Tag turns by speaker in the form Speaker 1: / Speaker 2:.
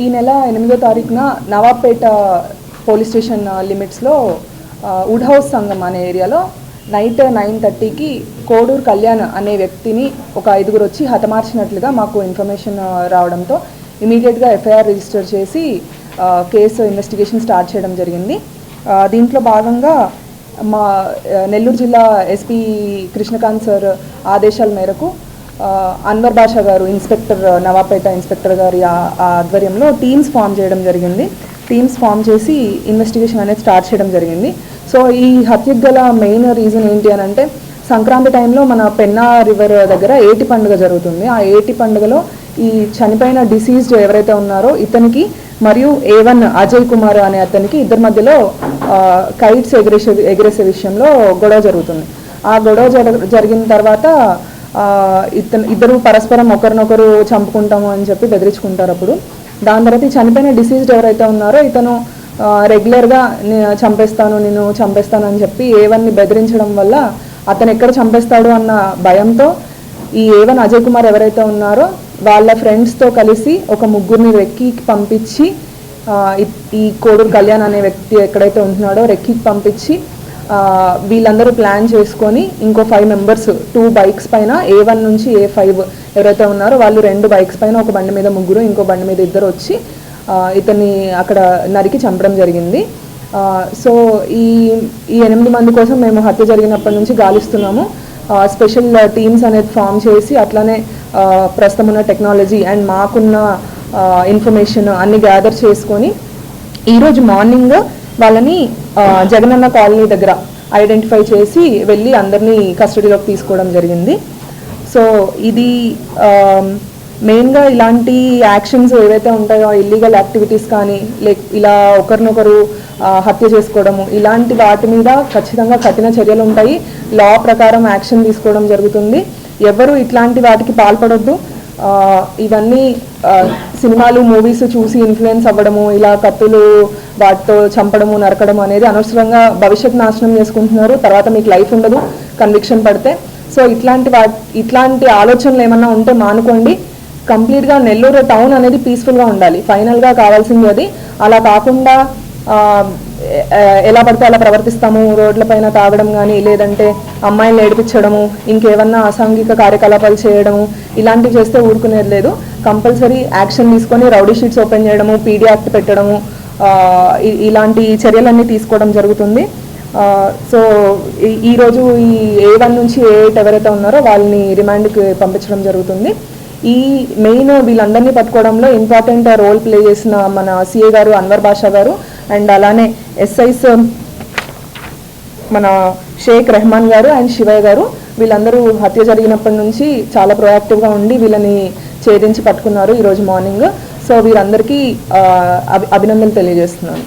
Speaker 1: ఈ నెల 8వ తారీఖున నవాబ్పేట పోలీస్ స్టేషన్ లిమిట్స్లో వుడ్ హౌస్ సంఘం అనే ఏరియాలో నైట్ 9:30కి కోడూరు కళ్యాణ్ అనే వ్యక్తిని ఒక 5గురు వచ్చి హతమార్చినట్లుగా మాకు ఇన్ఫర్మేషన్ రావడంతో ఇమీడియట్గా ఎఫ్ఐఆర్ రిజిస్టర్ చేసి కేసు ఇన్వెస్టిగేషన్ స్టార్ట్ చేయడం జరిగింది. దీంట్లో భాగంగా మా నెల్లూరు జిల్లా ఎస్పీ కృష్ణకాంత్ సార్ ఆదేశాల మేరకు అన్వర్ బాషా గారు ఇన్స్పెక్టర్ నవాబ్పేట ఇన్స్పెక్టర్ గారి ఆధ్వర్యంలో టీమ్స్ ఫామ్ చేయడం జరిగింది. టీమ్స్ ఫామ్ చేసి ఇన్వెస్టిగేషన్ అనేది స్టార్ట్ చేయడం జరిగింది. సో ఈ హత్యకు గల మెయిన్ రీజన్ ఏంటి అని అంటే, సంక్రాంతి టైంలో మన పెన్నా రివర్ దగ్గర ఏటి పండుగ జరుగుతుంది. ఆ ఏటి పండుగలో ఈ చనిపోయిన డిసీజ్డ్ ఎవరైతే ఉన్నారో ఇతనికి మరియు A1 అజయ్ కుమార్ అనే అతనికి ఇద్దరి మధ్యలో కైట్స్ ఎగిరేసే విషయంలో గొడవ జరుగుతుంది. ఆ గొడవ జరిగిన తర్వాత ఇద్దరు పరస్పరం ఒకరినొకరు చంపుకుంటాము అని చెప్పి బెదిరించుకుంటారు. అప్పుడు దాని తర్వాత చనిపోయిన డిసీజ్డ్ ఎవరైతే ఉన్నారో ఇతను రెగ్యులర్గా నేను చంపేస్తాను అని చెప్పి A1ని బెదిరించడం వల్ల అతను ఎక్కడ చంపేస్తాడు అన్న భయంతో ఈ A1 అజయ్ కుమార్ ఎవరైతే ఉన్నారో వాళ్ళ ఫ్రెండ్స్తో కలిసి ఒక 3గురిని రెక్కీకి పంపించి ఈ కోడూరు కళ్యాణ్ అనే వ్యక్తి ఎక్కడైతే ఉంటున్నాడో రెక్కీకి పంపించి వీళ్ళందరూ ప్లాన్ చేసుకొని ఇంకో 5 మెంబర్స్ 2 బైక్స్ పైన A1 నుంచి A5 ఎవరైతే ఉన్నారో వాళ్ళు 2 బైక్స్ పైన ఒక బండి మీద 3, ఇంకో బండి మీద 2 వచ్చి ఇతన్ని అక్కడ నరికి చంపడం జరిగింది. సో ఈ 8 మంది కోసం మేము హత్య జరిగినప్పటి నుంచి గాలిస్తున్నాము. స్పెషల్ టీమ్స్ అనేది ఫామ్ చేసి అట్లానే ప్రస్తుతం ఉన్న టెక్నాలజీ అండ్ మాకున్న ఇన్ఫర్మేషన్ అన్ని గ్యాదర్ చేసుకొని ఈరోజు మార్నింగ్ వాళ్ళని జగనన్న కాలనీ దగ్గర ఐడెంటిఫై చేసి వెళ్ళి అందరినీ కస్టడీలోకి తీసుకోవడం జరిగింది. సో ఇది మెయిన్గా ఇలాంటి యాక్షన్స్ ఏవైతే ఉంటాయో ఇల్లీగల్ యాక్టివిటీస్ కానీ ఇలా ఒకరినొకరు హత్య చేసుకోవడము ఇలాంటి వాటి మీద ఖచ్చితంగా కఠిన చర్యలు ఉంటాయి. లా ప్రకారం యాక్షన్ తీసుకోవడం జరుగుతుంది. ఎవరు ఇట్లాంటి వాటికి పాల్పడొద్దు. ఇవన్నీ సినిమాలు మూవీస్ చూసి ఇన్ఫ్లుయెన్స్ అవ్వడము, ఇలా కత్తులు వాటితో చంపడము నరకడం అనేది అనవసరంగా భవిష్యత్ నాశనం చేసుకుంటున్నారు. తర్వాత మీకు లైఫ్ ఉండదు కన్విక్షన్ పడితే. సో ఇట్లాంటి ఆలోచనలు ఏమన్నా ఉంటే మానుకోండి. కంప్లీట్గా నెల్లూరు టౌన్ అనేది పీస్ఫుల్గా ఉండాలి. ఫైనల్గా కావాల్సింది అది. అలా కాకుండా ఎలా పడితే అలా ప్రవర్తిస్తాము, రోడ్లపైన తాగడం కానీ లేదంటే అమ్మాయిలు ఏడిపించడము, ఇంకేమన్నా అసాంఘిక కార్యకలాపాలు చేయడము ఇలాంటివి చేస్తే ఊరుకునేది లేదు. కంపల్సరీ యాక్షన్ తీసుకొని రౌడీ షీట్స్ ఓపెన్ చేయడము, పీడీ యాక్ట్ పెట్టడము ఇలాంటి చర్యలన్నీ తీసుకోవడం జరుగుతుంది. సో ఈరోజు ఈ A1 నుంచి A8 ఎవరైతే ఉన్నారో వాళ్ళని రిమాండ్కి పంపించడం జరుగుతుంది. ఈ మెయిన్ వీళ్ళందరినీ పట్టుకోవడంలో ఇంపార్టెంట్ రోల్ ప్లే చేసిన మన CA గారు అన్వర్ బాషా గారు అండ్ అలానే SIs మన షేక్ రెహమాన్ గారు అండ్ శివయ్య గారు వీళ్ళందరూ హత్య జరిగినప్పటి నుంచి చాలా ప్రొయాక్టివ్గా ఉండి వీళ్ళని ఛేదించి పట్టుకున్నారు ఈరోజు మార్నింగ్. సో వీరందరికీ అభినందనలు తెలియజేస్తున్నాను.